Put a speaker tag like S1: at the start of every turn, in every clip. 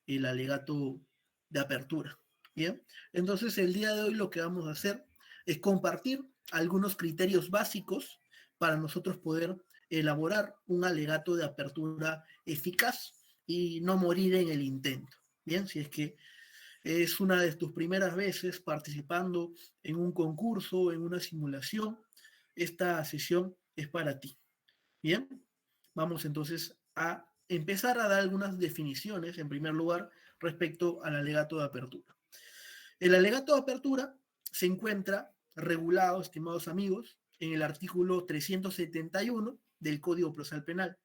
S1: el alegato de apertura. Bien, entonces el día de hoy lo que vamos a hacer es compartir algunos criterios básicos para nosotros poder elaborar un alegato de apertura eficaz y no morir en el intento. Bien, si es que es una de tus primeras veces participando en un concurso, en una simulación, esta sesión es para ti. Bien, vamos entonces a empezar a dar algunas definiciones, en primer lugar, respecto al alegato de apertura. El alegato de apertura se encuentra regulado, estimados amigos, en el artículo 371 del Código Procesal Penal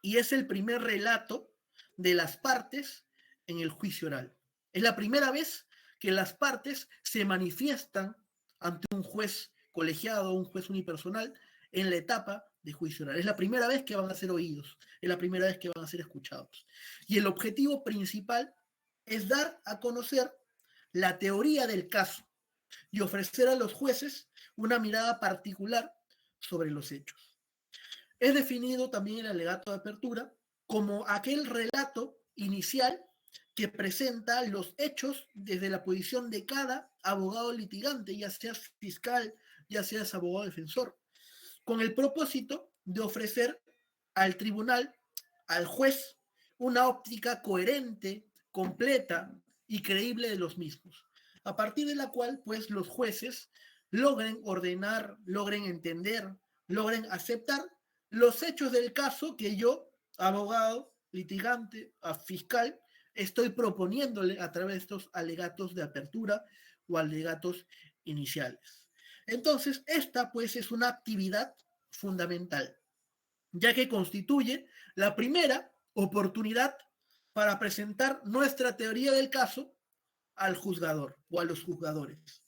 S1: y es el primer relato de las partes en el juicio oral. Es la primera vez que las partes se manifiestan ante un juez colegiado, un juez unipersonal, en la etapa de juicio oral. Es la primera vez que van a ser oídos, es la primera vez que van a ser escuchados. Y el objetivo principal es dar a conocer la teoría del caso y ofrecer a los jueces una mirada particular sobre los hechos. Es definido también el alegato de apertura como aquel relato inicial que presenta los hechos desde la posición de cada abogado litigante, ya seas fiscal, ya seas abogado defensor, con el propósito de ofrecer al tribunal, al juez, una óptica coherente, completa y creíble de los mismos, a partir de la cual, pues, los jueces logren ordenar, logren entender, logren aceptar los hechos del caso que yo, abogado, litigante, fiscal, estoy proponiéndole a través de estos alegatos de apertura o alegatos iniciales. Entonces, esta pues es una actividad fundamental, ya que constituye la primera oportunidad para presentar nuestra teoría del caso al juzgador o a los juzgadores.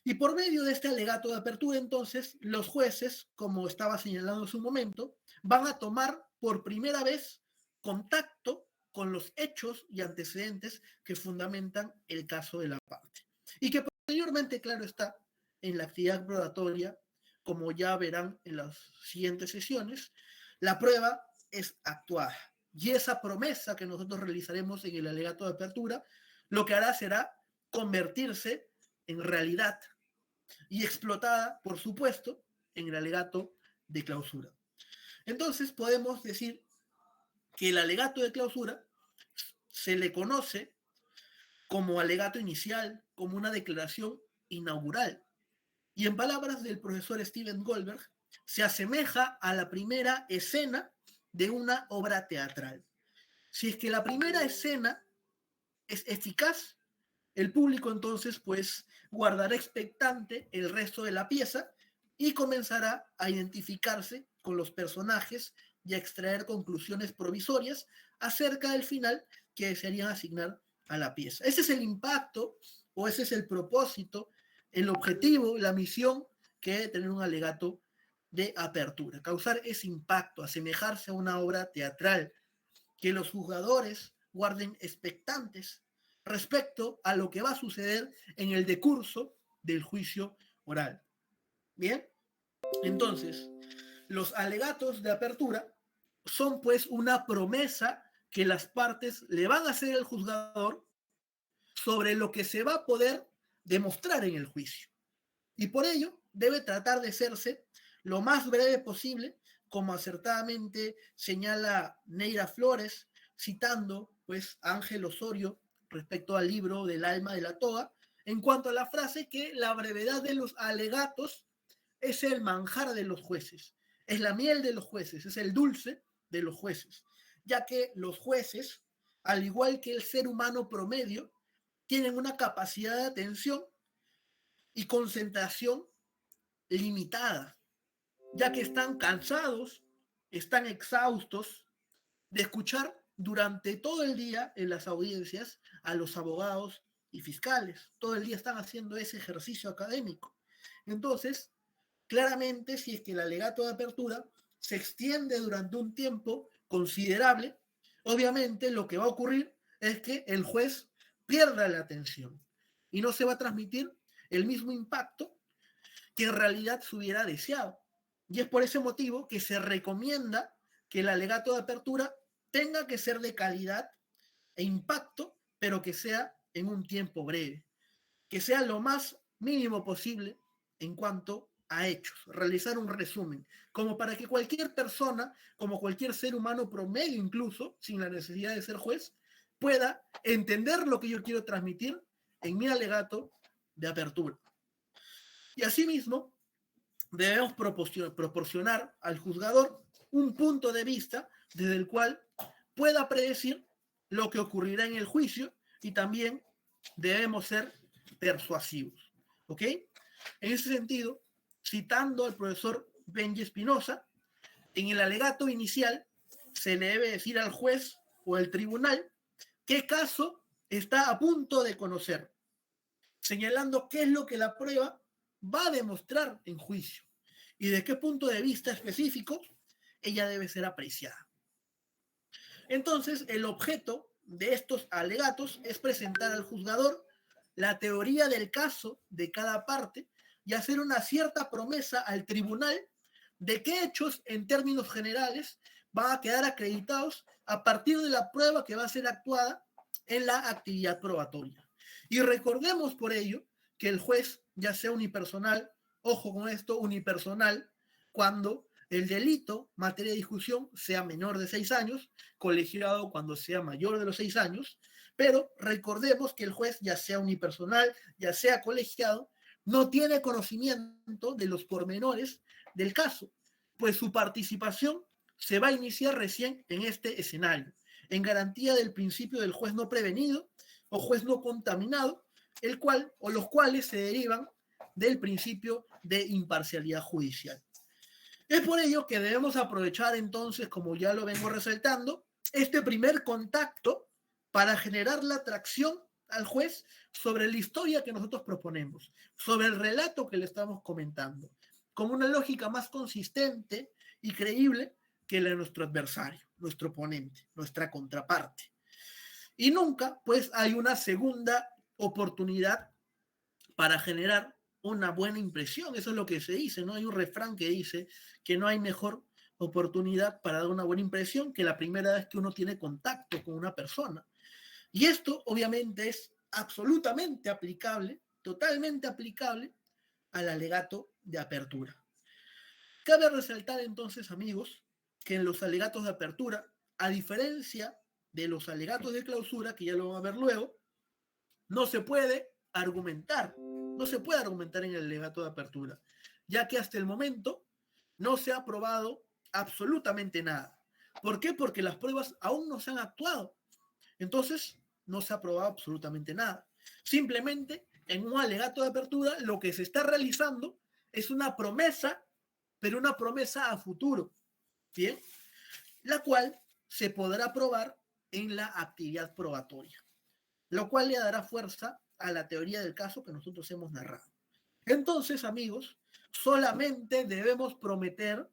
S1: Y por medio de este alegato de apertura, entonces, los jueces, como estaba señalando en su momento, van a tomar por primera vez contacto con los hechos y antecedentes que fundamentan el caso de la parte. Y que posteriormente, claro está, en la actividad probatoria, como ya verán en las siguientes sesiones, la prueba es actuada. Y esa promesa que nosotros realizaremos en el alegato de apertura, lo que hará será convertirse en realidad y explotada, por supuesto, en el alegato de clausura. Entonces podemos decir que el alegato de clausura se le conoce como alegato inicial, como una declaración inaugural. Y en palabras del profesor Steven Goldberg, se asemeja a la primera escena de una obra teatral. Si es que la primera escena es eficaz, el público entonces pues guardará expectante el resto de la pieza y comenzará a identificarse con los personajes y a extraer conclusiones provisorias acerca del final que desearían asignar a la pieza. Ese es el impacto o ese es el propósito, el objetivo, la misión que debe tener un alegato de apertura, causar ese impacto, asemejarse a una obra teatral, que los jugadores guarden expectantes respecto a lo que va a suceder en el decurso del juicio oral. Bien, entonces, los alegatos de apertura son pues una promesa que las partes le van a hacer al juzgador sobre lo que se va a poder demostrar en el juicio. Y por ello debe tratar de hacerse lo más breve posible, como acertadamente señala Neira Flores, citando pues a Ángel Osorio respecto al libro del alma de la toga, en cuanto a la frase que la brevedad de los alegatos es el manjar de los jueces, es la miel de los jueces, es el dulce de los jueces, ya que los jueces, al igual que el ser humano promedio, tienen una capacidad de atención y concentración limitada, ya que están cansados, están exhaustos de escuchar durante todo el día en las audiencias a los abogados y fiscales. Todo el día están haciendo ese ejercicio académico. Entonces, claramente, si es que el alegato de apertura se extiende durante un tiempo considerable, obviamente lo que va a ocurrir es que el juez pierda la atención y no se va a transmitir el mismo impacto que en realidad se hubiera deseado. Y es por ese motivo que se recomienda que el alegato de apertura tenga que ser de calidad e impacto, pero que sea en un tiempo breve, que sea lo más mínimo posible en cuanto a hechos, realizar un resumen, como para que cualquier persona, como cualquier ser humano promedio incluso, sin la necesidad de ser juez, pueda entender lo que yo quiero transmitir en mi alegato de apertura. Y asimismo, debemos proporcionar al juzgador un punto de vista desde el cual pueda predecir lo que ocurrirá en el juicio y también debemos ser persuasivos. ¿Ok? En ese sentido, citando al profesor Benji Espinosa, en el alegato inicial se le debe decir al juez o al tribunal qué caso está a punto de conocer, señalando qué es lo que la prueba va a demostrar en juicio y de qué punto de vista específico ella debe ser apreciada. Entonces, el objeto de estos alegatos es presentar al juzgador la teoría del caso de cada parte y hacer una cierta promesa al tribunal de qué hechos en términos generales van a quedar acreditados a partir de la prueba que va a ser actuada en la actividad probatoria. Y recordemos por ello que el juez, ya sea unipersonal, ojo con esto, unipersonal, cuando el delito, materia de discusión, sea menor de 6 años, colegiado cuando sea mayor de los 6 años, pero recordemos que el juez, ya sea unipersonal, ya sea colegiado, no tiene conocimiento de los pormenores del caso, pues su participación se va a iniciar recién en este escenario, en garantía del principio del juez no prevenido o juez no contaminado, el cual o los cuales se derivan del principio de imparcialidad judicial. Es por ello que debemos aprovechar entonces, como ya lo vengo resaltando, este primer contacto para generar la atracción al juez sobre la historia que nosotros proponemos, sobre el relato que le estamos comentando, como una lógica más consistente y creíble que la de nuestro adversario, nuestro oponente, nuestra contraparte. Y nunca, pues, hay una segunda oportunidad para generar una buena impresión. Eso es lo que se dice, ¿no? Hay un refrán que dice que no hay mejor oportunidad para dar una buena impresión que la primera vez que uno tiene contacto con una persona. Y esto, obviamente, es absolutamente aplicable, totalmente aplicable al alegato de apertura. Cabe resaltar entonces, amigos, que en los alegatos de apertura, a diferencia de los alegatos de clausura, que ya lo van a ver luego, no se puede argumentar, no se puede argumentar en el alegato de apertura, ya que hasta el momento no se ha probado absolutamente nada. ¿Por qué? Porque las pruebas aún no se han actuado. Entonces, no se ha probado absolutamente nada. Simplemente, en un alegato de apertura, lo que se está realizando es una promesa, pero una promesa a futuro, ¿bien? La cual se podrá probar en la actividad probatoria, lo cual le dará fuerza a la teoría del caso que nosotros hemos narrado. Entonces, amigos, solamente debemos prometer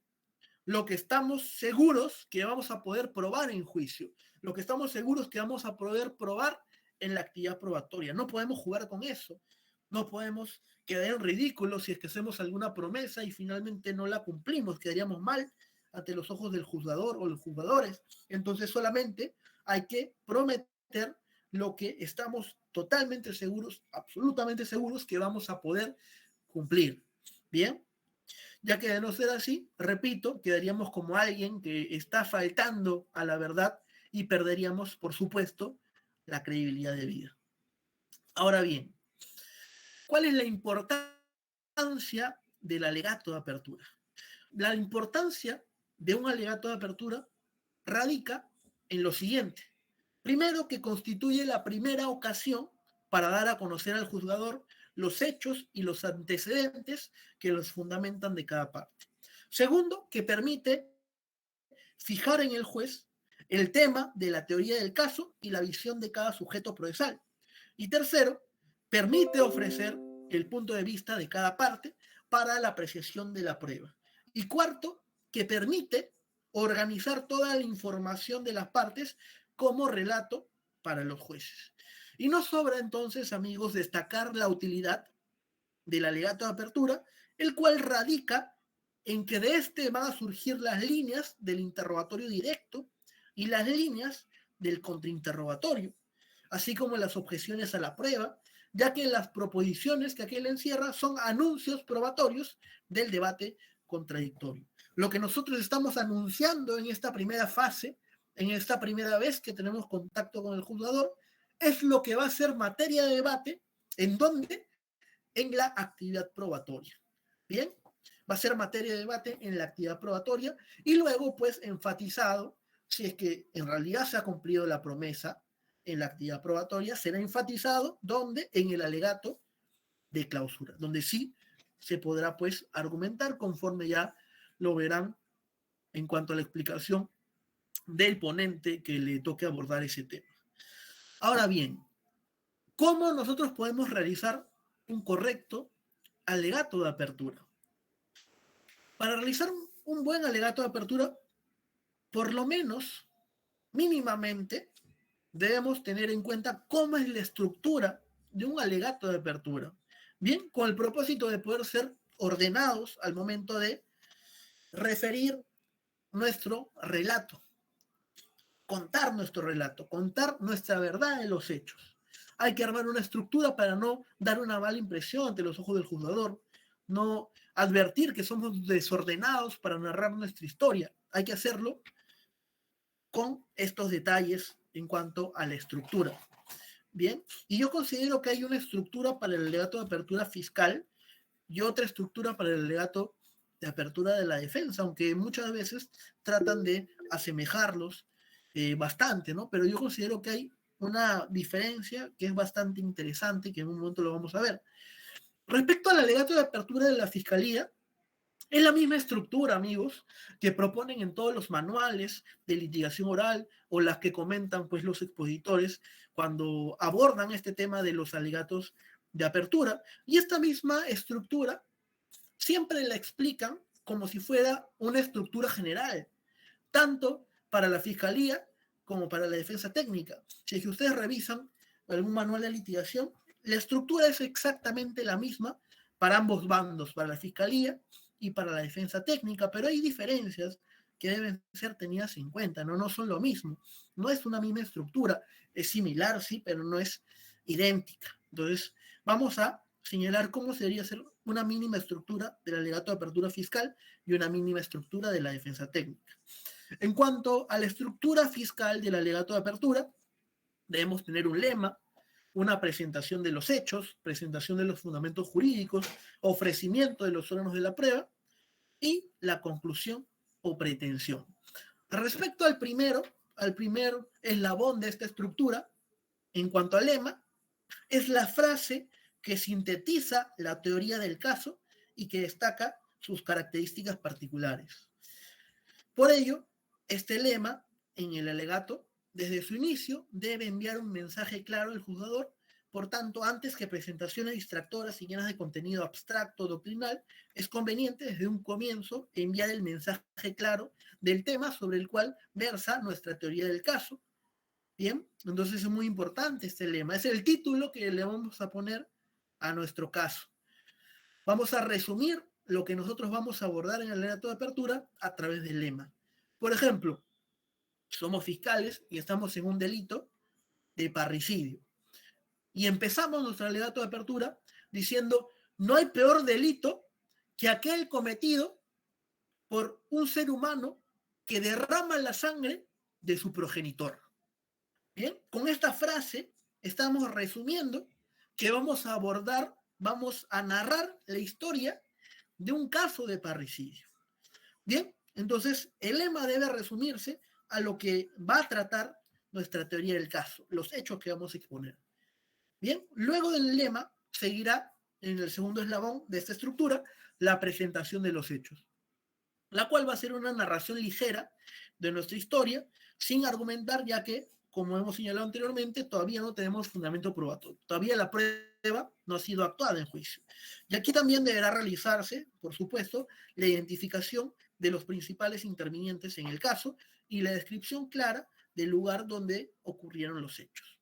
S1: lo que estamos seguros que vamos a poder probar en juicio, lo que estamos seguros que vamos a poder probar en la actividad probatoria. No podemos jugar con eso, no podemos quedar en ridículo si es que hacemos alguna promesa y finalmente no la cumplimos, quedaríamos mal ante los ojos del juzgador o los juzgadores. Entonces solamente hay que prometer lo que estamos totalmente seguros, absolutamente seguros que vamos a poder cumplir. Bien, ya que de no ser así, repito, quedaríamos como alguien que está faltando a la verdad y perderíamos, por supuesto, la credibilidad de vida. Ahora bien, ¿cuál es la importancia del alegato de apertura? La importancia de un alegato de apertura radica en lo siguiente. Primero, que constituye la primera ocasión para dar a conocer al juzgador los hechos y los antecedentes que los fundamentan de cada parte. Segundo, que permite fijar en el juez el tema de la teoría del caso y la visión de cada sujeto procesal. Y tercero, permite ofrecer el punto de vista de cada parte para la apreciación de la prueba. Y cuarto, que permite organizar toda la información de las partes como relato para los jueces. Y no sobra entonces, amigos, destacar la utilidad del alegato de apertura, el cual radica en que de este van a surgir las líneas del interrogatorio directo y las líneas del contrainterrogatorio, así como las objeciones a la prueba, ya que las proposiciones que aquel encierra son anuncios probatorios del debate contradictorio. Lo que nosotros estamos anunciando en esta primera fase, en esta primera vez que tenemos contacto con el juzgador, es lo que va a ser materia de debate. ¿En dónde? En la actividad probatoria. Bien, va a ser materia de debate en la actividad probatoria y luego pues enfatizado, si es que en realidad se ha cumplido la promesa en la actividad probatoria, será enfatizado donde en el alegato de clausura, donde sí se podrá pues argumentar conforme ya lo verán en cuanto a la explicación del ponente que le toque abordar ese tema. Ahora bien, ¿cómo nosotros podemos realizar un correcto alegato de apertura? Para realizar un buen alegato de apertura, por lo menos, mínimamente, debemos tener en cuenta cómo es la estructura de un alegato de apertura. Bien, con el propósito de poder ser ordenados al momento de referir nuestro relato, contar nuestro relato, contar nuestra verdad de los hechos. Hay que armar una estructura para no dar una mala impresión ante los ojos del juzgador, no advertir que somos desordenados para narrar nuestra historia. Hay que hacerlo con estos detalles en cuanto a la estructura. Bien, y yo considero que hay una estructura para el alegato de apertura fiscal y otra estructura para el alegato de apertura de la defensa, aunque muchas veces tratan de asemejarlos bastante, ¿no? Pero yo considero que hay una diferencia que es bastante interesante, que en un momento lo vamos a ver. Respecto al alegato de apertura de la fiscalía, es la misma estructura, amigos, que proponen en todos los manuales de litigación oral o las que comentan pues los expositores cuando abordan este tema de los alegatos de apertura. Y esta misma estructura siempre la explican como si fuera una estructura general, tanto para la fiscalía como para la defensa técnica. Si es que ustedes revisan algún manual de litigación, la estructura es exactamente la misma para ambos bandos, para la fiscalía y para la defensa técnica, pero hay diferencias que deben ser tenidas en cuenta, ¿no? No son lo mismo, no es una misma estructura, es similar, sí, pero no es idéntica. Entonces, vamos a señalar cómo sería ser una mínima estructura del alegato de apertura fiscal y una mínima estructura de la defensa técnica. En cuanto a la estructura fiscal del alegato de apertura, debemos tener un lema, una presentación de los hechos, presentación de los fundamentos jurídicos, ofrecimiento de los órganos de la prueba y la conclusión o pretensión. Respecto al primer eslabón de esta estructura, en cuanto al lema, es la frase que sintetiza la teoría del caso y que destaca sus características particulares. Por ello, este lema en el alegato, desde su inicio, debe enviar un mensaje claro al juzgador. Por tanto, antes que presentaciones distractoras y llenas de contenido abstracto o doctrinal, es conveniente desde un comienzo enviar el mensaje claro del tema sobre el cual versa nuestra teoría del caso. Bien, entonces es muy importante este lema. Es el título que le vamos a poner a nuestro caso. Vamos a resumir lo que nosotros vamos a abordar en el alegato de apertura a través del lema. Por ejemplo, somos fiscales y estamos en un delito de parricidio. Y empezamos nuestro alegato de apertura diciendo, no hay peor delito que aquel cometido por un ser humano que derrama la sangre de su progenitor. Bien, con esta frase estamos resumiendo que vamos a abordar, vamos a narrar la historia de un caso de parricidio. Bien, entonces el lema debe resumirse a lo que va a tratar nuestra teoría del caso, los hechos que vamos a exponer. Bien, luego del lema seguirá en el segundo eslabón de esta estructura la presentación de los hechos, la cual va a ser una narración ligera de nuestra historia, sin argumentar, ya que, como hemos señalado anteriormente, todavía no tenemos fundamento probatorio. Todavía la prueba no ha sido actuada en juicio. Y aquí también deberá realizarse, por supuesto, la identificación de los principales intervinientes en el caso y la descripción clara del lugar donde ocurrieron los hechos.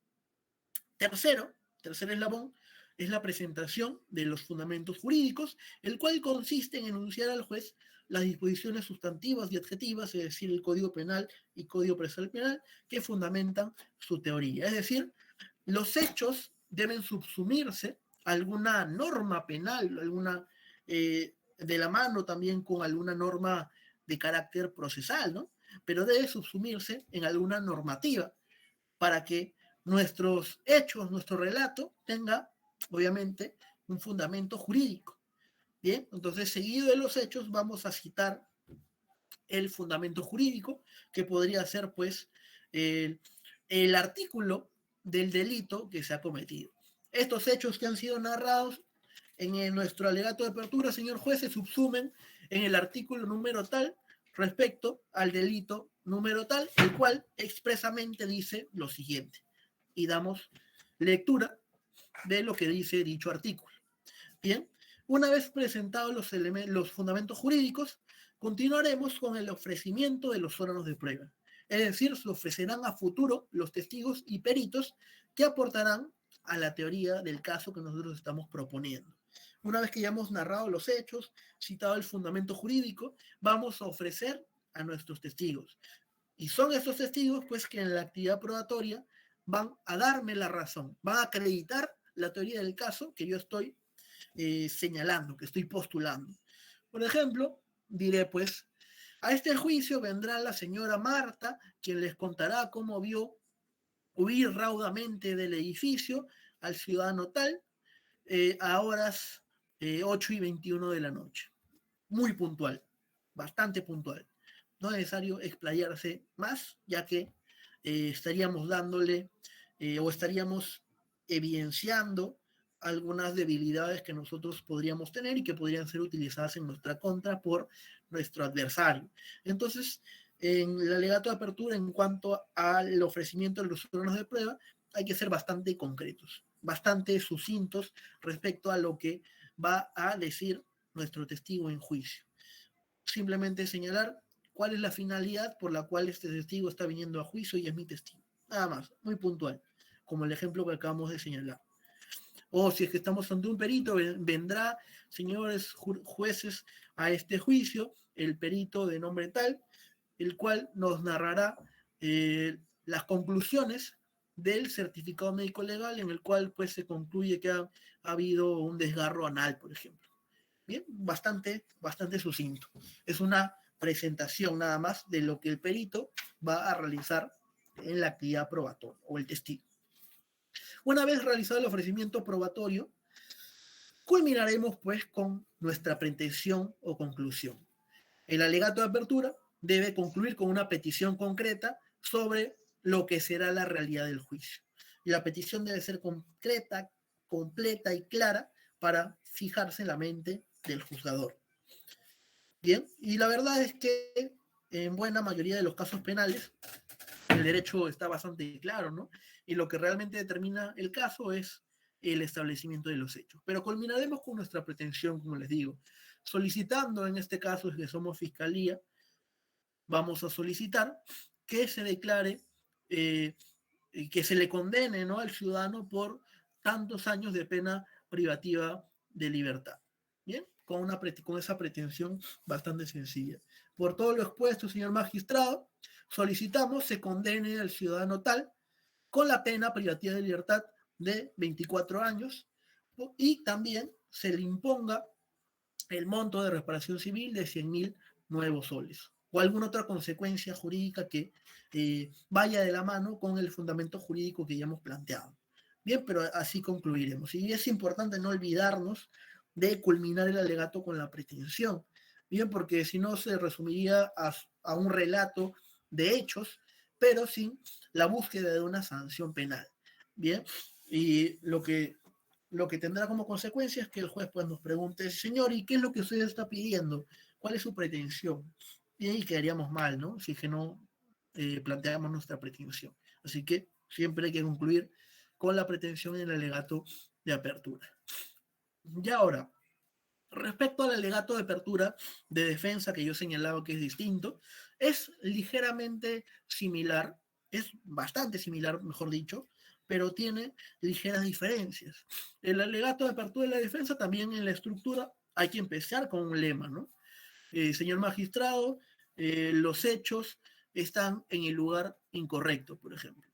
S1: Tercer eslabón, es la presentación de los fundamentos jurídicos, el cual consiste en enunciar al juez las disposiciones sustantivas y adjetivas, es decir, el Código Penal y Código Procesal Penal, que fundamentan su teoría. Es decir, los hechos deben subsumirse a alguna norma penal, de la mano también con alguna norma de carácter procesal, ¿no? Pero debe subsumirse en alguna normativa para que nuestros hechos, nuestro relato tenga, obviamente, un fundamento jurídico. Bien, entonces, seguido de los hechos, vamos a citar el fundamento jurídico, que podría ser, pues, el, el artículo del delito que se ha cometido. Estos hechos que han sido narrados en nuestro alegato de apertura, señor juez, se subsumen en el artículo número tal respecto al delito número tal, el cual expresamente dice lo siguiente. Y damos lectura de lo que dice dicho artículo. Bien, una vez presentados los fundamentos jurídicos, continuaremos con el ofrecimiento de los órganos de prueba. Es decir, se ofrecerán a futuro los testigos y peritos que aportarán a la teoría del caso que nosotros estamos proponiendo. Una vez que ya hemos narrado los hechos, citado el fundamento jurídico, vamos a ofrecer a nuestros testigos. Y son esos testigos, pues, que en la actividad probatoria van a darme la razón, van a acreditar la teoría del caso que yo estoy señalando, que estoy postulando. Por ejemplo, diré, pues, a este juicio vendrá la señora Marta, quien les contará cómo vio huir raudamente del edificio al ciudadano tal a horas 8:21 de la noche. Muy puntual, bastante puntual. No es necesario explayarse más, ya que estaríamos dándole o estaríamos evidenciando algunas debilidades que nosotros podríamos tener y que podrían ser utilizadas en nuestra contra por nuestro adversario. Entonces, en el alegato de apertura, en cuanto al ofrecimiento de los órganos de prueba, hay que ser bastante concretos, bastante sucintos respecto a lo que va a decir nuestro testigo en juicio. Simplemente señalar cuál es la finalidad por la cual este testigo está viniendo a juicio y es mi testigo. Nada más, muy puntual, como el ejemplo que acabamos de señalar. O si es que estamos ante un perito, vendrá, señores jueces, a este juicio el perito de nombre tal, el cual nos narrará las conclusiones del certificado médico legal en el cual pues se concluye que ha habido un desgarro anal, por ejemplo. Bien, bastante sucinto. Es una presentación nada más de lo que el perito va a realizar en la actividad probatoria o el testigo. Una vez realizado el ofrecimiento probatorio, culminaremos pues con nuestra pretensión o conclusión. El alegato de apertura debe concluir con una petición concreta sobre lo que será la realidad del juicio. Y la petición debe ser concreta, completa y clara para fijarse en la mente del juzgador. Bien, y la verdad es que en buena mayoría de los casos penales el derecho está bastante claro, ¿no? Y lo que realmente determina el caso es el establecimiento de los hechos. Pero culminaremos con nuestra pretensión, como les digo, solicitando, en este caso, que somos fiscalía, vamos a solicitar que se declare, que se le condene, ¿no?, al ciudadano por tantos años de pena privativa de libertad. Bien, con esa pretensión bastante sencilla. Por todo lo expuesto, señor magistrado, solicitamos se condene al ciudadano tal con la pena privativa de libertad de 24 años y también se le imponga el monto de reparación civil de 100.000 nuevos soles o alguna otra consecuencia jurídica que vaya de la mano con el fundamento jurídico que ya hemos planteado. Bien, pero así concluiremos. Y es importante no olvidarnos de culminar el alegato con la pretensión. Bien, porque si no se resumiría a un relato de hechos, pero sin la búsqueda de una sanción penal. Bien, y lo que tendrá como consecuencia es que el juez pues, nos pregunte, señor, ¿y qué es lo que usted está pidiendo? ¿Cuál es su pretensión? Y ahí quedaríamos mal, ¿no? Si es que no planteamos nuestra pretensión. Así que siempre hay que concluir con la pretensión en el alegato de apertura. Y ahora, respecto al alegato de apertura de defensa que yo señalaba que es distinto, es ligeramente similar, es bastante similar, mejor dicho, pero tiene ligeras diferencias. El alegato de apertura de la defensa también en la estructura hay que empezar con un lema, ¿no? Señor magistrado, los hechos están en el lugar incorrecto, por ejemplo.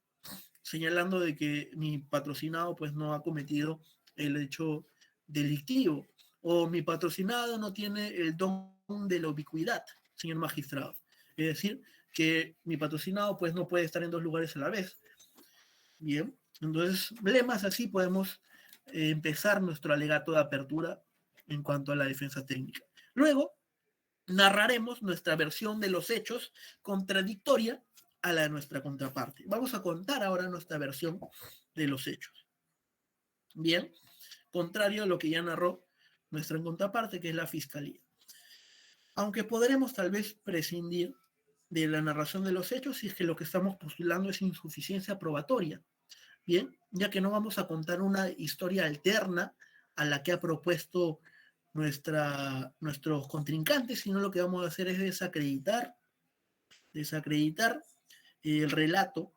S1: señalando de que mi patrocinado pues no ha cometido el hecho delictivo o mi patrocinado no tiene el don de la ubicuidad, señor magistrado. Es decir, que mi patrocinado pues no puede estar en dos lugares a la vez. Bien, entonces, lemas así podemos empezar nuestro alegato de apertura en cuanto a la defensa técnica. Luego, narraremos nuestra versión de los hechos contradictoria a la de nuestra contraparte. Vamos a contar ahora nuestra versión de los hechos. Bien, contrario a lo que ya narró nuestra contraparte, que es la fiscalía. Aunque podremos tal vez prescindir de la narración de los hechos si es que lo que estamos postulando es insuficiencia probatoria. Bien, ya que no vamos a contar una historia alterna a la que ha propuesto nuestros contrincantes, sino lo que vamos a hacer es desacreditar el relato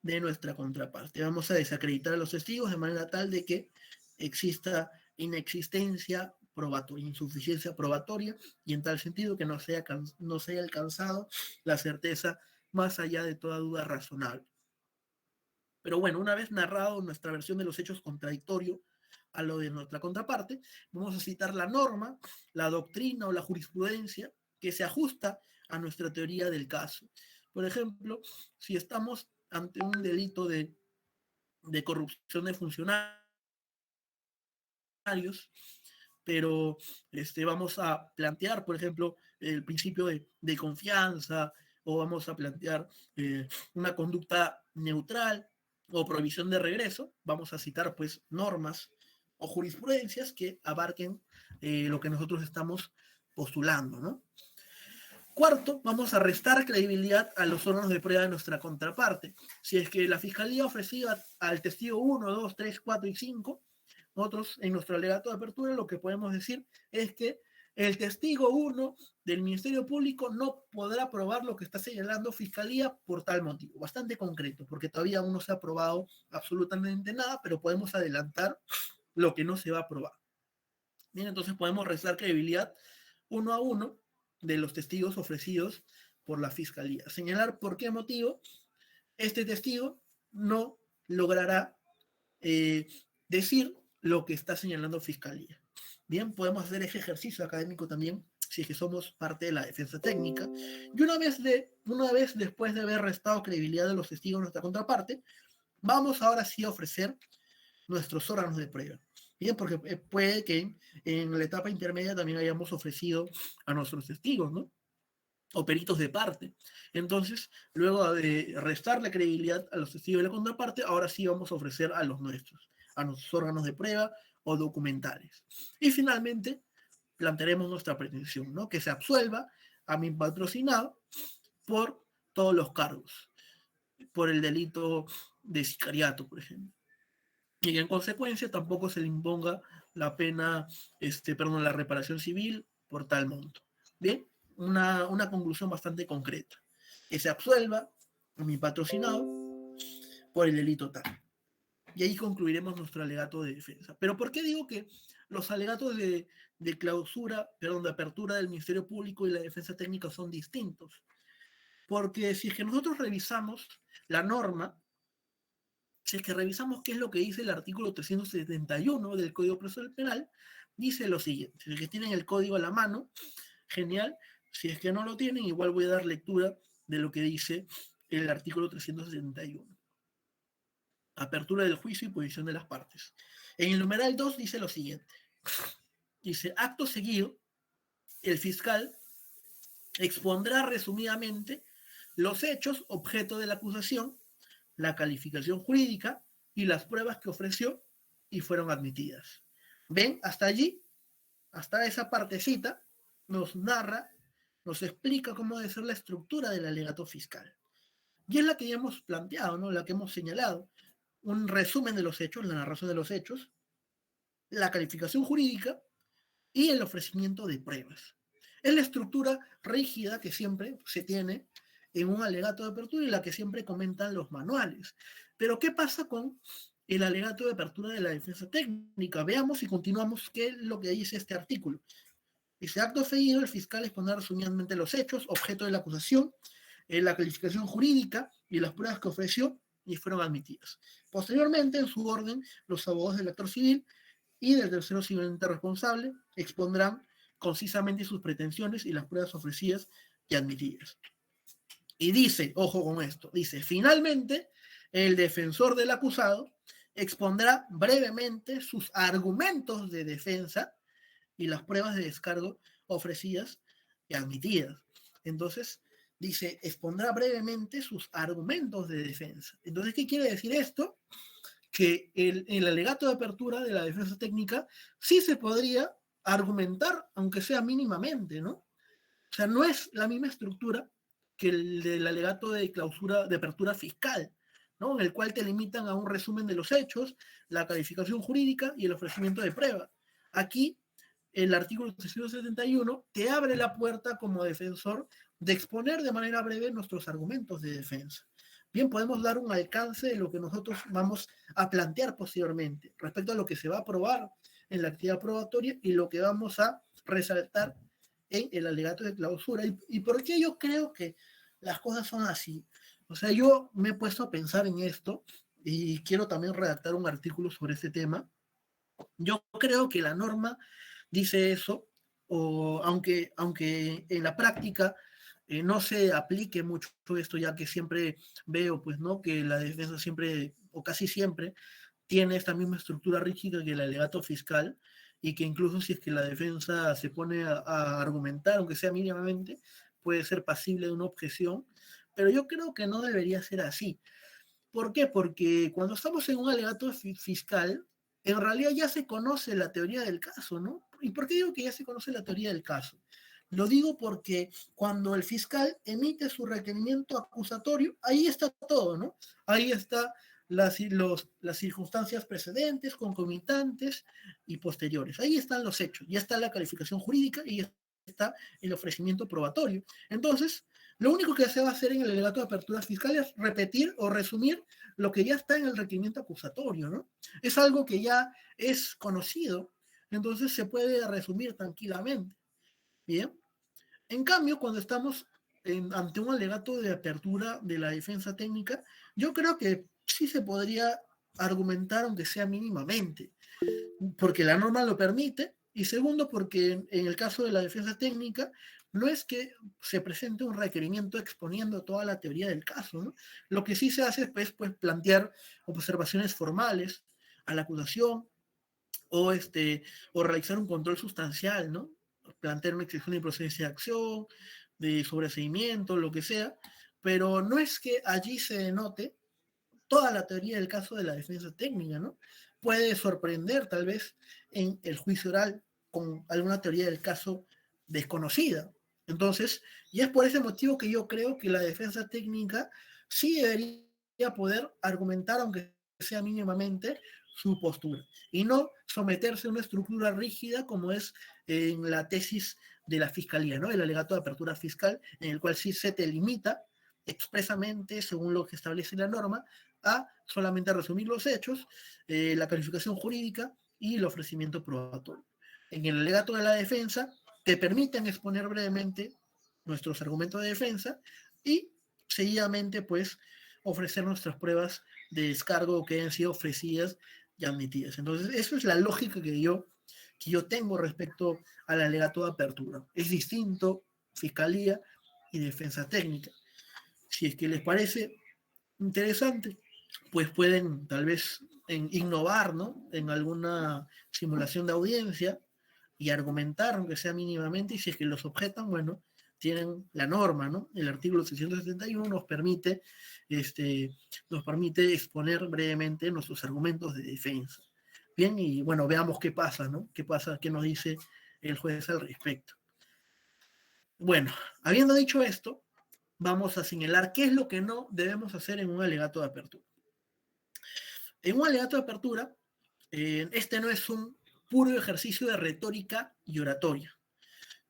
S1: de nuestra contraparte. Vamos a desacreditar a los testigos de manera tal de que exista inexistencia probatoria, insuficiencia probatoria, y en tal sentido que no se haya alcanzado la certeza más allá de toda duda razonable. Pero bueno, una vez narrado nuestra versión de los hechos contradictorio a lo de nuestra contraparte, vamos a citar la norma, la doctrina o la jurisprudencia que se ajusta a nuestra teoría del caso. Por ejemplo, si estamos ante un delito de corrupción de funcionarios, pero vamos a plantear, por ejemplo, el principio de confianza, o vamos a plantear una conducta neutral o prohibición de regreso, vamos a citar pues normas o jurisprudencias que abarquen lo que nosotros estamos postulando, ¿no? Cuarto, vamos a restar credibilidad a los órganos de prueba de nuestra contraparte. Si es que la fiscalía ofrecía al testigo 1, 2, 3, 4 y 5, nosotros en nuestro alegato de apertura lo que podemos decir es que el testigo 1 del Ministerio Público no podrá probar lo que está señalando Fiscalía por tal motivo. Bastante concreto, porque todavía aún no se ha probado absolutamente nada, pero podemos adelantar lo que no se va a probar. Bien, entonces podemos restar credibilidad 1 a 1 de los testigos ofrecidos por la Fiscalía. Señalar por qué motivo este testigo no logrará decir lo que está señalando Fiscalía. Bien, podemos hacer ese ejercicio académico también, si es que somos parte de la defensa técnica. Y una vez después de haber restado credibilidad de los testigos de nuestra contraparte, vamos ahora sí a ofrecer nuestros órganos de prueba. Bien, porque puede que en la etapa intermedia también hayamos ofrecido a nuestros testigos, ¿no? O peritos de parte. Entonces, luego de restarle credibilidad a los testigos de la contraparte, ahora sí vamos a ofrecer a los nuestros, a nuestros órganos de prueba o documentales. Y finalmente, plantearemos nuestra pretensión, ¿no? Que se absuelva a mi patrocinado por todos los cargos, por el delito de sicariato, por ejemplo. Y que en consecuencia tampoco se le imponga la pena, la reparación civil por tal monto. Bien, una conclusión bastante concreta. Que se absuelva a mi patrocinado por el delito tal. Y ahí concluiremos nuestro alegato de defensa. Pero ¿por qué digo que los alegatos de apertura del Ministerio Público y la defensa técnica son distintos? Porque si es que nosotros revisamos la norma, si es que revisamos qué es lo que dice el artículo 371 del Código Procesal Penal, dice lo siguiente. Si es que tienen el código a la mano, genial. Si es que no lo tienen, igual voy a dar lectura de lo que dice el artículo 371. Apertura del juicio y posición de las partes. En el numeral 2 dice lo siguiente. Dice, acto seguido, el fiscal expondrá resumidamente los hechos objeto de la acusación, la calificación jurídica y las pruebas que ofreció y fueron admitidas. ¿Ven? Hasta allí, hasta esa partecita, nos narra, nos explica cómo debe ser la estructura del alegato fiscal. Y es la que ya hemos planteado, ¿no? La que hemos señalado. Un resumen de los hechos, la narración de los hechos, la calificación jurídica y el ofrecimiento de pruebas. Es la estructura rígida que siempre se tiene en un alegato de apertura y la que siempre comentan los manuales. Pero ¿qué pasa con el alegato de apertura de la defensa técnica? Veamos y continuamos qué es lo que dice este artículo. Dice, acto seguido, el fiscal expondrá resumidamente los hechos, objeto de la acusación, la calificación jurídica y las pruebas que ofreció y fueron admitidas. Posteriormente, en su orden, los abogados del actor civil y del tercero civilmente responsable expondrán concisamente sus pretensiones y las pruebas ofrecidas y admitidas. Y dice, ojo con esto, dice, finalmente, el defensor del acusado expondrá brevemente sus argumentos de defensa y las pruebas de descargo ofrecidas y admitidas. Entonces, dice, expondrá brevemente sus argumentos de defensa. Entonces, ¿qué quiere decir esto? Que el alegato de apertura de la defensa técnica sí se podría argumentar, aunque sea mínimamente, ¿no? O sea, no es la misma estructura que el del alegato de clausura, de apertura fiscal, ¿no? En el cual te limitan a un resumen de los hechos, la calificación jurídica y el ofrecimiento de prueba. Aquí, el artículo 371 te abre la puerta como defensor de exponer de manera breve nuestros argumentos de defensa. Bien, podemos dar un alcance de lo que nosotros vamos a plantear posteriormente respecto a lo que se va a aprobar en la actividad probatoria y lo que vamos a resaltar en el alegato de clausura. ¿Y por qué yo creo que las cosas son así? O sea, yo me he puesto a pensar en esto y quiero también redactar un artículo sobre este tema. Yo creo que la norma dice eso, o aunque en la práctica no se aplique mucho esto, ya que siempre veo, pues, ¿no? Que la defensa siempre, o casi siempre, tiene esta misma estructura rígida que el alegato fiscal, y que incluso si es que la defensa se pone a argumentar, aunque sea mínimamente, puede ser pasible de una objeción, pero yo creo que no debería ser así. ¿Por qué? Porque cuando estamos en un alegato fiscal, en realidad ya se conoce la teoría del caso, ¿no? ¿Y por qué digo que ya se conoce la teoría del caso? Lo digo porque cuando el fiscal emite su requerimiento acusatorio, ahí está todo, ¿no? Ahí está las circunstancias precedentes, concomitantes y posteriores. Ahí están los hechos, ya está la calificación jurídica y ya está el ofrecimiento probatorio. Entonces, lo único que se va a hacer en el alegato de apertura fiscal es repetir o resumir lo que ya está en el requerimiento acusatorio, ¿no? Es algo que ya es conocido, entonces se puede resumir tranquilamente. Bien. En cambio, cuando estamos ante un alegato de apertura de la defensa técnica, yo creo que sí se podría argumentar, aunque sea mínimamente, porque la norma lo permite, y segundo, porque en el caso de la defensa técnica, no es que se presente un requerimiento exponiendo toda la teoría del caso, ¿no? Lo que sí se hace es pues, plantear observaciones formales a la acusación o realizar un control sustancial, ¿no? Plantear una excepción de procedencia de acción, de sobreseimiento, lo que sea, pero no es que allí se denote toda la teoría del caso de la defensa técnica, ¿no? Puede sorprender tal vez en el juicio oral con alguna teoría del caso desconocida. Entonces, y es por ese motivo que yo creo que la defensa técnica sí debería poder argumentar, aunque sea mínimamente, su postura y no someterse a una estructura rígida como es en la tesis de la fiscalía, ¿no? El alegato de apertura fiscal, en el cual sí se te limita expresamente, según lo que establece la norma, a solamente resumir los hechos, la calificación jurídica y el ofrecimiento probatorio. En el alegato de la defensa te permiten exponer brevemente nuestros argumentos de defensa y seguidamente pues ofrecer nuestras pruebas de descargo que hayan sido ofrecidas y admitidas. Entonces, eso es la lógica que yo tengo respecto al alegato de apertura. Es distinto fiscalía y defensa técnica. Si es que les parece interesante, pues pueden tal vez innovar, ¿no? En alguna simulación de audiencia y argumentar, aunque sea mínimamente, y si es que los objetan, bueno, tienen la norma, ¿no? El artículo 671 nos permite exponer brevemente nuestros argumentos de defensa. Bien, y bueno, veamos qué pasa, ¿no? ¿Qué pasa? ¿Qué nos dice el juez al respecto? Bueno, habiendo dicho esto, vamos a señalar qué es lo que no debemos hacer en un alegato de apertura. En un alegato de apertura, este no es un puro ejercicio de retórica y oratoria,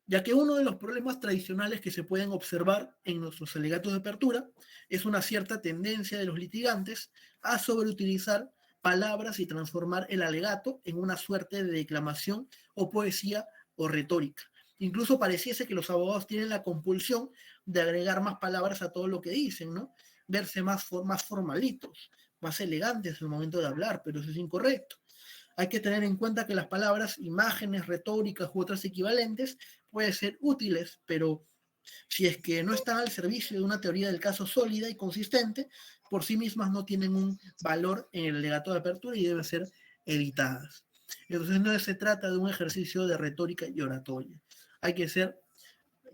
S1: ya que uno de los problemas tradicionales que se pueden observar en nuestros alegatos de apertura es una cierta tendencia de los litigantes a sobreutilizar palabras y transformar el alegato en una suerte de declamación o poesía o retórica. Incluso pareciese que los abogados tienen la compulsión de agregar más palabras a todo lo que dicen, ¿no? verse más formalitos, más elegantes al momento de hablar, pero eso es incorrecto. Hay que tener en cuenta que las palabras, imágenes, retóricas u otras equivalentes pueden ser útiles, pero si es que no están al servicio de una teoría del caso sólida y consistente, por sí mismas no tienen un valor en el alegato de apertura y deben ser evitadas. Entonces no se trata de un ejercicio de retórica y oratoria. Hay que ser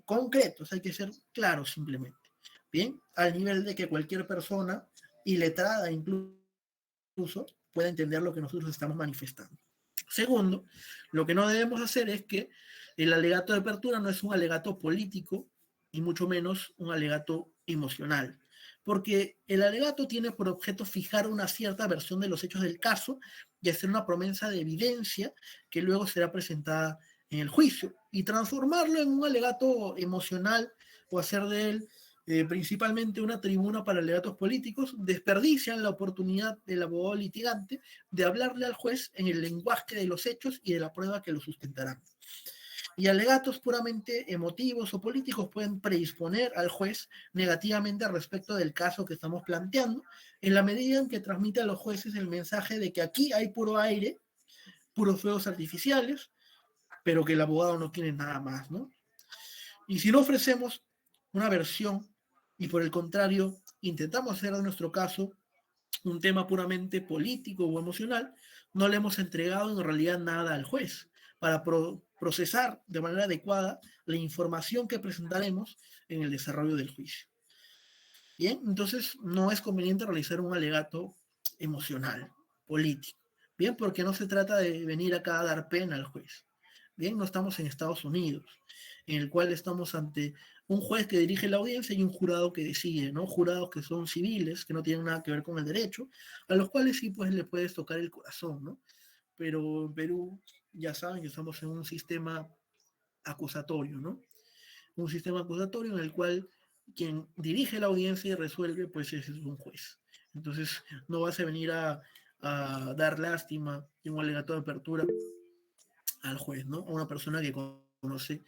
S1: concretos, hay que ser claros simplemente. Bien, al nivel de que cualquier persona iletrada incluso pueda entender lo que nosotros estamos manifestando. Segundo, lo que no debemos hacer es que el alegato de apertura no es un alegato político y mucho menos un alegato emocional, porque el alegato tiene por objeto fijar una cierta versión de los hechos del caso y hacer una promesa de evidencia que luego será presentada en el juicio y transformarlo en un alegato emocional o hacer de él principalmente una tribuna para alegatos políticos, desperdician la oportunidad del abogado litigante de hablarle al juez en el lenguaje de los hechos y de la prueba que lo sustentarán. Y alegatos puramente emotivos o políticos pueden predisponer al juez negativamente respecto del caso que estamos planteando, en la medida en que transmite a los jueces el mensaje de que aquí hay puro aire, puros fuegos artificiales, pero que el abogado no quiere nada más, ¿no? Y si no ofrecemos una versión y por el contrario intentamos hacer de nuestro caso un tema puramente político o emocional, no le hemos entregado en realidad nada al juez para procesar de manera adecuada la información que presentaremos en el desarrollo del juicio. Bien, entonces no es conveniente realizar un alegato emocional, político. Bien, porque no se trata de venir acá a dar pena al juez. Bien, no estamos en Estados Unidos, en el cual estamos ante un juez que dirige la audiencia y un jurado que decide, ¿no? Jurados que son civiles, que no tienen nada que ver con el derecho, a los cuales sí, pues le puedes tocar el corazón, ¿no? Pero en Perú, ya saben que estamos en un sistema acusatorio, ¿no? Un sistema acusatorio en el cual quien dirige la audiencia y resuelve, pues ese es un juez. Entonces, no vas a venir a dar lástima y un alegato de apertura al juez, ¿no? A una persona que conoce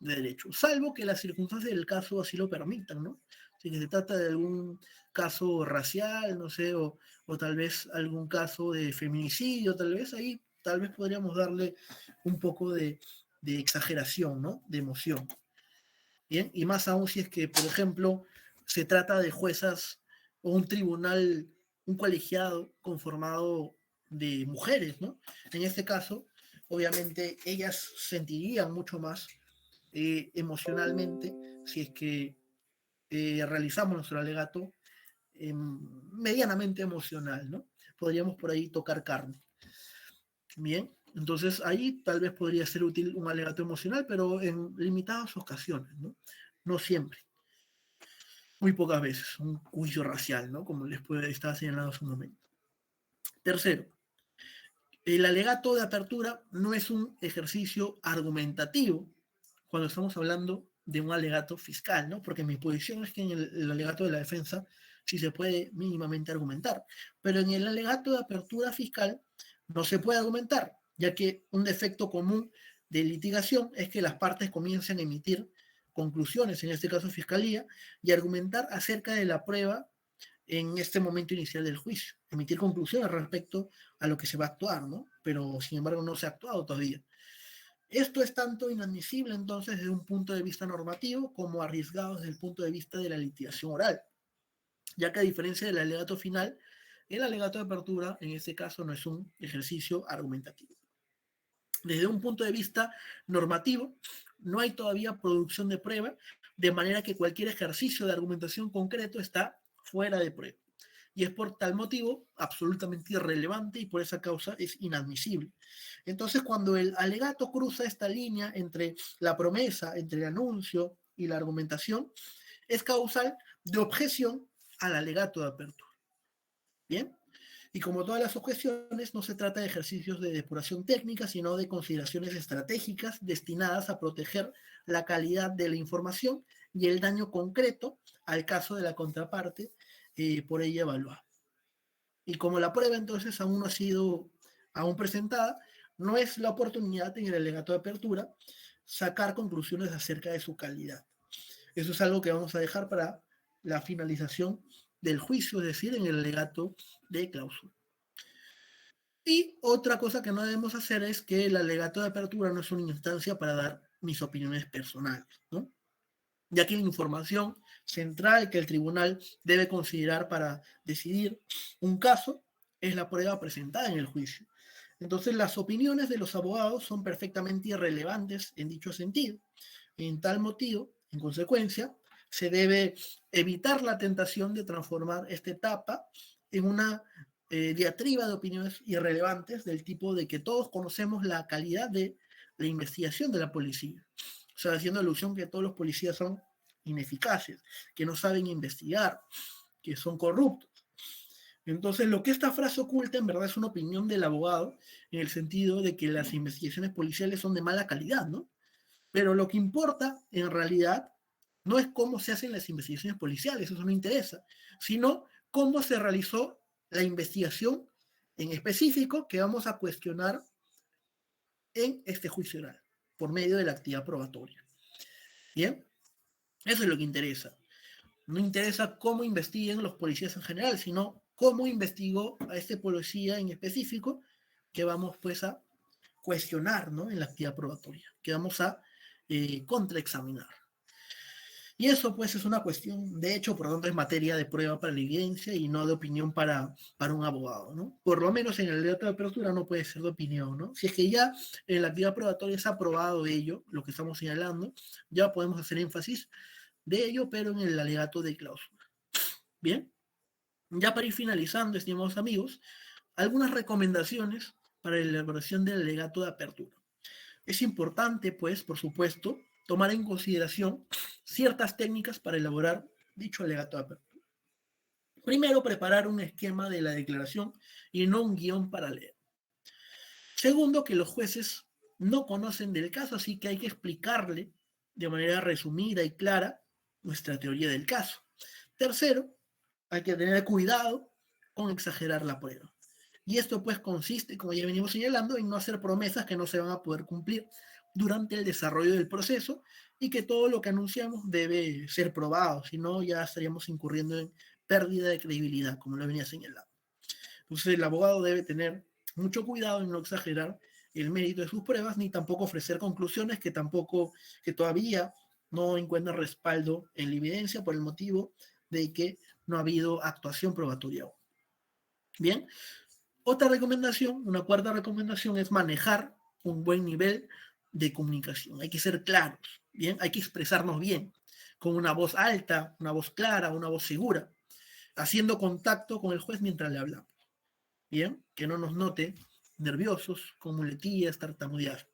S1: de derecho, salvo que las circunstancias del caso así lo permitan, ¿no? Si se trata de algún caso racial, no sé, o tal vez algún caso de feminicidio, tal vez ahí, tal vez podríamos darle un poco de exageración, ¿no? De emoción. Bien, y más aún si es que, por ejemplo, se trata de juezas o un tribunal, un colegiado conformado de mujeres, ¿no? En este caso, obviamente, ellas sentirían mucho más emocionalmente si es que realizamos nuestro alegato medianamente emocional, ¿no? Podríamos por ahí tocar carne. Bien, entonces ahí tal vez podría ser útil un alegato emocional, pero en limitadas ocasiones, ¿no? No siempre, muy pocas veces, un juicio racial, ¿no? Como les puede estar señalando hace un momento. Tercero, el alegato de apertura no es un ejercicio argumentativo cuando estamos hablando de un alegato fiscal, ¿no? Porque mi posición es que en el alegato de la defensa sí se puede mínimamente argumentar, pero en el alegato de apertura fiscal no se puede argumentar, ya que un defecto común de litigación es que las partes comiencen a emitir conclusiones, en este caso fiscalía, y argumentar acerca de la prueba en este momento inicial del juicio, emitir conclusiones respecto a lo que se va a actuar, ¿no? Pero sin embargo no se ha actuado todavía. Esto es tanto inadmisible entonces desde un punto de vista normativo como arriesgado desde el punto de vista de la litigación oral, ya que a diferencia del alegato final, el alegato de apertura en este caso no es un ejercicio argumentativo. Desde un punto de vista normativo, no hay todavía producción de prueba, de manera que cualquier ejercicio de argumentación concreto está fuera de prueba. Y es por tal motivo absolutamente irrelevante y por esa causa es inadmisible. Entonces, cuando el alegato cruza esta línea entre la promesa, entre el anuncio y la argumentación, es causal de objeción al alegato de apertura. Bien, y como todas las objeciones, no se trata de ejercicios de depuración técnica, sino de consideraciones estratégicas destinadas a proteger la calidad de la información y el daño concreto al caso de la contraparte por ella evaluada. Y como la prueba entonces aún no ha sido aún presentada, no es la oportunidad en el alegato de apertura sacar conclusiones acerca de su calidad. Eso es algo que vamos a dejar para la finalización del juicio, es decir, en el alegato de clausura. Y otra cosa que no debemos hacer es que el alegato de apertura no es una instancia para dar mis opiniones personales, ¿no? Ya que la información central que el tribunal debe considerar para decidir un caso es la prueba presentada en el juicio. Entonces, las opiniones de los abogados son perfectamente irrelevantes en dicho sentido. En tal motivo, en consecuencia, se debe evitar la tentación de transformar esta etapa en una diatriba de opiniones irrelevantes del tipo de que todos conocemos la calidad de la investigación de la policía. O sea, haciendo alusión que todos los policías son ineficaces, que no saben investigar, que son corruptos. Entonces, lo que esta frase oculta en verdad es una opinión del abogado en el sentido de que las investigaciones policiales son de mala calidad, ¿no? Pero lo que importa en realidad no es cómo se hacen las investigaciones policiales, eso no interesa, sino cómo se realizó la investigación en específico que vamos a cuestionar en este juicio oral, por medio de la actividad probatoria. Bien, eso es lo que interesa. No interesa cómo investiguen los policías en general, sino cómo investigó a este policía en específico que vamos pues a cuestionar, ¿no? En la actividad probatoria, que vamos a contraexaminar. Y eso pues es una cuestión, de hecho, por lo tanto es materia de prueba para la evidencia y no de opinión para un abogado, ¿no? Por lo menos en el alegato de apertura no puede ser de opinión, ¿no? Si es que ya en la actividad probatoria se ha probado ello, lo que estamos señalando, ya podemos hacer énfasis de ello, pero en el alegato de clausura. Bien, ya para ir finalizando, estimados amigos, algunas recomendaciones para la elaboración del alegato de apertura. Es importante, pues, por supuesto, tomar en consideración ciertas técnicas para elaborar dicho alegato de apertura. Primero, preparar un esquema de la declaración y no un guión para leer. Segundo, que los jueces no conocen del caso, así que hay que explicarle de manera resumida y clara nuestra teoría del caso. Tercero, hay que tener cuidado con exagerar la prueba. Y esto pues consiste, como ya venimos señalando, en no hacer promesas que no se van a poder cumplir durante el desarrollo del proceso y que todo lo que anunciamos debe ser probado, si no ya estaríamos incurriendo en pérdida de credibilidad, como lo venía señalando. Entonces el abogado debe tener mucho cuidado en no exagerar el mérito de sus pruebas, ni tampoco ofrecer conclusiones que todavía no encuentran respaldo en la evidencia por el motivo de que no ha habido actuación probatoria aún. Bien, otra recomendación, una cuarta recomendación es manejar un buen nivel de comunicación. Hay que ser claros, bien, hay que expresarnos bien, con una voz alta, una voz clara, una voz segura, haciendo contacto con el juez mientras le hablamos. Bien, que no nos note nerviosos, con muletillas, tartamudear.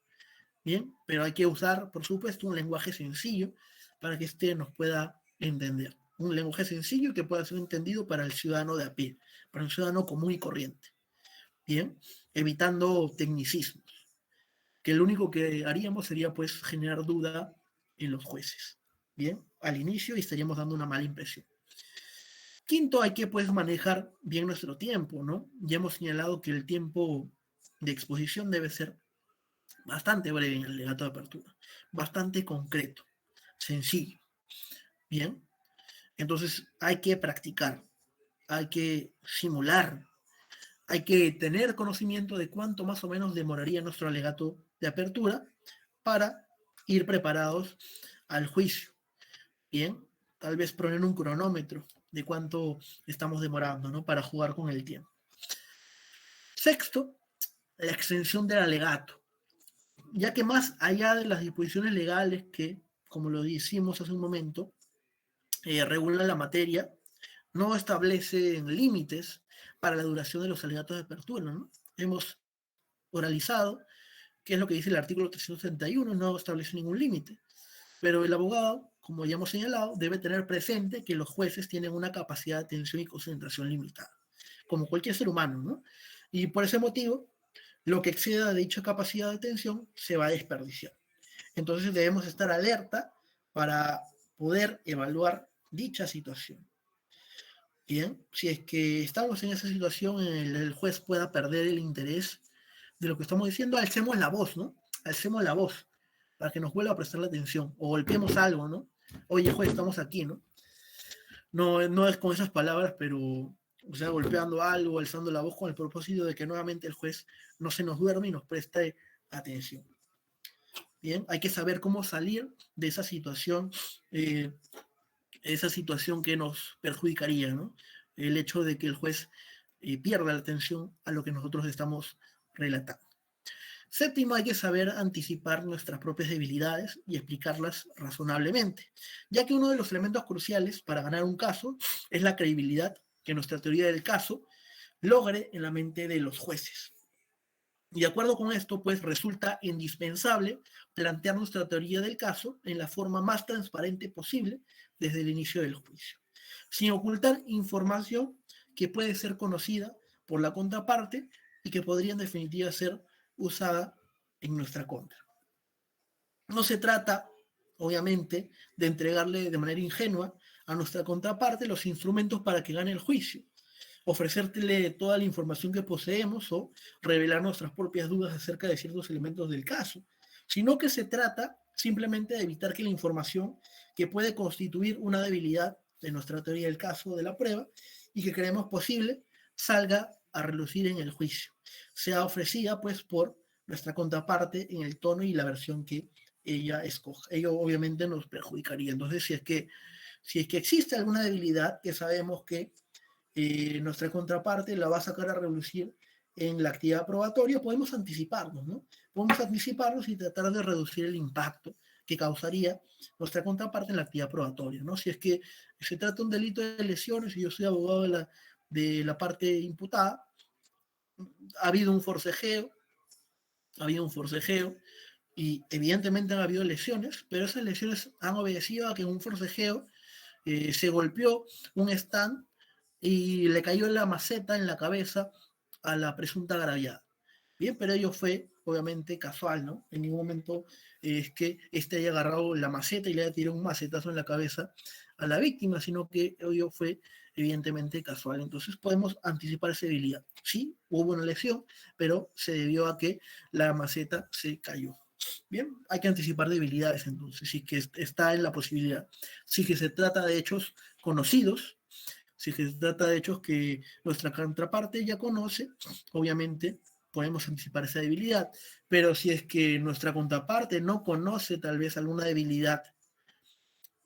S1: Bien, pero hay que usar, por supuesto, un lenguaje sencillo para que éste nos pueda entender. Un lenguaje sencillo que pueda ser entendido para el ciudadano de a pie, para el ciudadano común y corriente. Bien, evitando tecnicismos, que lo único que haríamos sería pues generar duda en los jueces. Bien, al inicio y estaríamos dando una mala impresión. Quinto, hay que pues manejar bien nuestro tiempo, ¿no? Ya hemos señalado que el tiempo de exposición debe ser bastante breve en el alegato de apertura, bastante concreto, sencillo. Bien, entonces hay que practicar, hay que simular, hay que tener conocimiento de cuánto más o menos demoraría nuestro alegato de apertura para ir preparados al juicio. Bien, tal vez poner un cronómetro de cuánto estamos demorando, ¿no? Para jugar con el tiempo. Sexto, la extensión del alegato. Ya que más allá de las disposiciones legales que, como lo decimos hace un momento, regulan la materia, no establecen límites para la duración de los alegatos de apertura, ¿no? Hemos oralizado, que es lo que dice el artículo 331, no establece ningún límite. Pero el abogado, como ya hemos señalado, debe tener presente que los jueces tienen una capacidad de atención y concentración limitada, como cualquier ser humano, ¿no? Y por ese motivo, lo que exceda de dicha capacidad de atención se va a desperdiciar. Entonces debemos estar alerta para poder evaluar dicha situación. Bien, si es que estamos en esa situación en el juez pueda perder el interés de lo que estamos diciendo, alcemos la voz, ¿no? Alcemos la voz para que nos vuelva a prestar la atención o golpeemos algo, ¿no? Oye, juez, estamos aquí, ¿no? no es con esas palabras, pero, o sea, golpeando algo, alzando la voz con el propósito de que nuevamente el juez no se nos duerme y nos preste atención. Bien, hay que saber cómo salir de esa situación que nos perjudicaría, ¿no? El hecho de que el juez pierda la atención a lo que nosotros estamos relatando. Séptimo, hay que saber anticipar nuestras propias debilidades y explicarlas razonablemente, ya que uno de los elementos cruciales para ganar un caso es la credibilidad que nuestra teoría del caso logre en la mente de los jueces. Y de acuerdo con esto, pues resulta indispensable plantear nuestra teoría del caso en la forma más transparente posible desde el inicio del juicio, sin ocultar información que puede ser conocida por la contraparte y que podría en definitiva ser usada en nuestra contra. No se trata, obviamente, de entregarle de manera ingenua a nuestra contraparte los instrumentos para que gane el juicio, ofrecerle toda la información que poseemos o revelar nuestras propias dudas acerca de ciertos elementos del caso, sino que se trata simplemente de evitar que la información que puede constituir una debilidad de nuestra teoría del caso de la prueba y que creemos posible salga a relucir en el juicio, sea ofrecida pues por nuestra contraparte en el tono y la versión que ella escoja. Ello obviamente nos perjudicaría. Entonces, si es que existe alguna debilidad que sabemos que nuestra contraparte la va a sacar a reducir en la actividad probatoria, podemos anticiparnos, ¿no? Podemos anticiparnos y tratar de reducir el impacto que causaría nuestra contraparte en la actividad probatoria, ¿no? Si es que se trata de un delito de lesiones y yo soy abogado de la parte imputada, ha habido un forcejeo, y evidentemente han habido lesiones, pero esas lesiones han obedecido a que en un forcejeo se golpeó un stand y le cayó la maceta en la cabeza a la presunta agraviada. Bien, pero ello fue obviamente casual, ¿no? En ningún momento es que este haya agarrado la maceta y le haya tirado un macetazo en la cabeza a la víctima, sino que ello fue evidentemente casual. Entonces podemos anticipar esa debilidad. Sí, hubo una lesión, pero se debió a que la maceta se cayó. Bien, hay que anticipar debilidades entonces, sí que está en la posibilidad. Sí que se trata de hechos conocidos, si se trata de hechos que nuestra contraparte ya conoce, obviamente podemos anticipar esa debilidad. Pero si es que nuestra contraparte no conoce tal vez alguna debilidad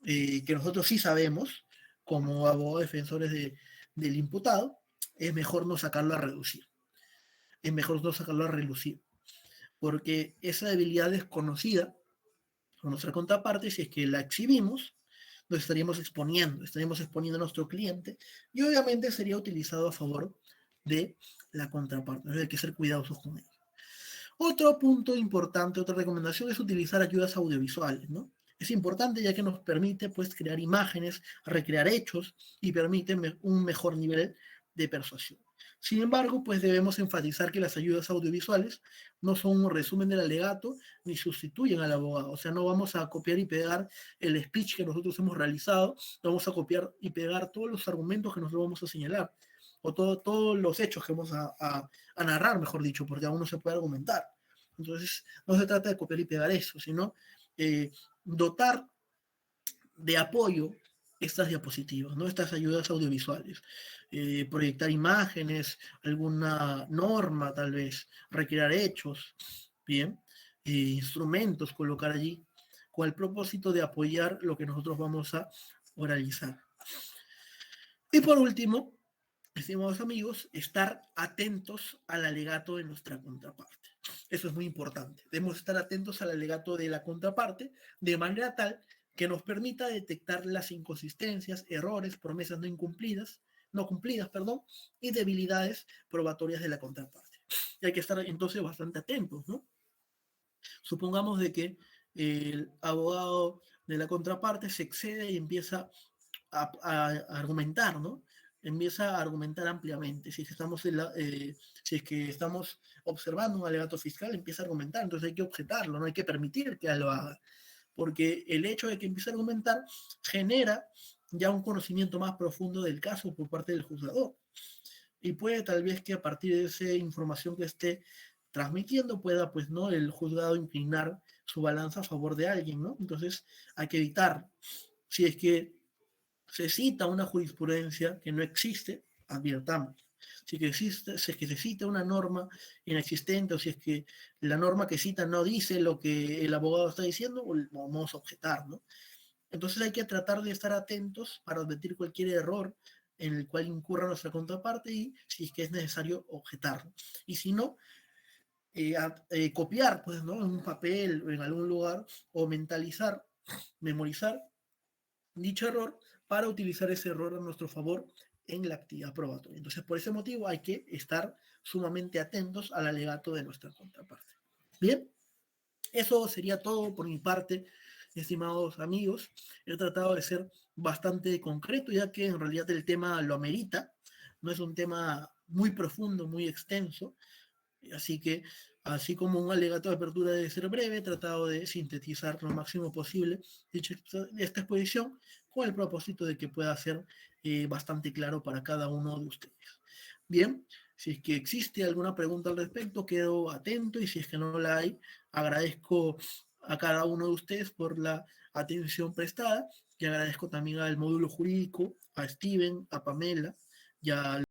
S1: que nosotros sí sabemos, como abogados defensores del imputado, es mejor no sacarlo a reducir. Es mejor no sacarlo a relucir. Porque esa debilidad desconocida con nuestra contraparte, si es que la exhibimos, nos estaríamos exponiendo a nuestro cliente y obviamente sería utilizado a favor de la contraparte. Entonces hay que ser cuidadosos con ello. Otro punto importante, otra recomendación es utilizar ayudas audiovisuales, ¿no? Es importante ya que nos permite pues crear imágenes, recrear hechos y permite un mejor nivel de persuasión. Sin embargo, pues debemos enfatizar que las ayudas audiovisuales no son un resumen del alegato ni sustituyen al abogado. O sea, no vamos a copiar y pegar el speech que nosotros hemos realizado, vamos a copiar y pegar todos los argumentos que nosotros vamos a señalar o todos los hechos que vamos a narrar, mejor dicho, porque aún no se puede argumentar. Entonces, no se trata de copiar y pegar eso, sino dotar de apoyo estas diapositivas, ¿no? Estas ayudas audiovisuales. Proyectar imágenes, alguna norma tal vez, recrear hechos, bien, instrumentos colocar allí, con el propósito de apoyar lo que nosotros vamos a oralizar. Y por último, estimados amigos, estar atentos al alegato de nuestra contraparte. Eso es muy importante. Debemos estar atentos al alegato de la contraparte de manera tal que nos permita detectar las inconsistencias, errores, promesas no cumplidas, y debilidades probatorias de la contraparte. Y hay que estar entonces bastante atentos, ¿no? Supongamos de que el abogado de la contraparte se excede y empieza a argumentar, ¿no? Empieza a argumentar ampliamente. Si es que estamos observando un alegato fiscal, empieza a argumentar, entonces hay que objetarlo, no hay que permitir que lo haga, porque el hecho de que empiece a argumentar genera ya un conocimiento más profundo del caso por parte del juzgador. Y puede tal vez que a partir de esa información que esté transmitiendo pueda, pues, ¿no? El juzgado inclinar su balanza a favor de alguien, ¿no? Entonces hay que evitar, si es que se cita una jurisprudencia que no existe, advirtamos. Si, que existe, si es que se cita una norma inexistente o si es que la norma que cita no dice lo que el abogado está diciendo, vamos a objetar, ¿no? Entonces hay que tratar de estar atentos para advertir cualquier error en el cual incurra nuestra contraparte y si es que es necesario objetarlo. Y si no, copiar, pues, ¿no? En un papel o en algún lugar o mentalizar, memorizar dicho error para utilizar ese error a nuestro favor en la actividad probatoria. Entonces, por ese motivo hay que estar sumamente atentos al alegato de nuestra contraparte. Bien, eso sería todo por mi parte, estimados amigos. He tratado de ser bastante concreto, ya que en realidad el tema lo amerita. No es un tema muy profundo, muy extenso. Así que, así como un alegato de apertura debe ser breve, he tratado de sintetizar lo máximo posible esta exposición con el propósito de que pueda ser bastante claro para cada uno de ustedes. Bien, si es que existe alguna pregunta al respecto, quedo atento y si es que no la hay, agradezco a cada uno de ustedes por la atención prestada y agradezco también al módulo jurídico, a Steven, a Pamela y a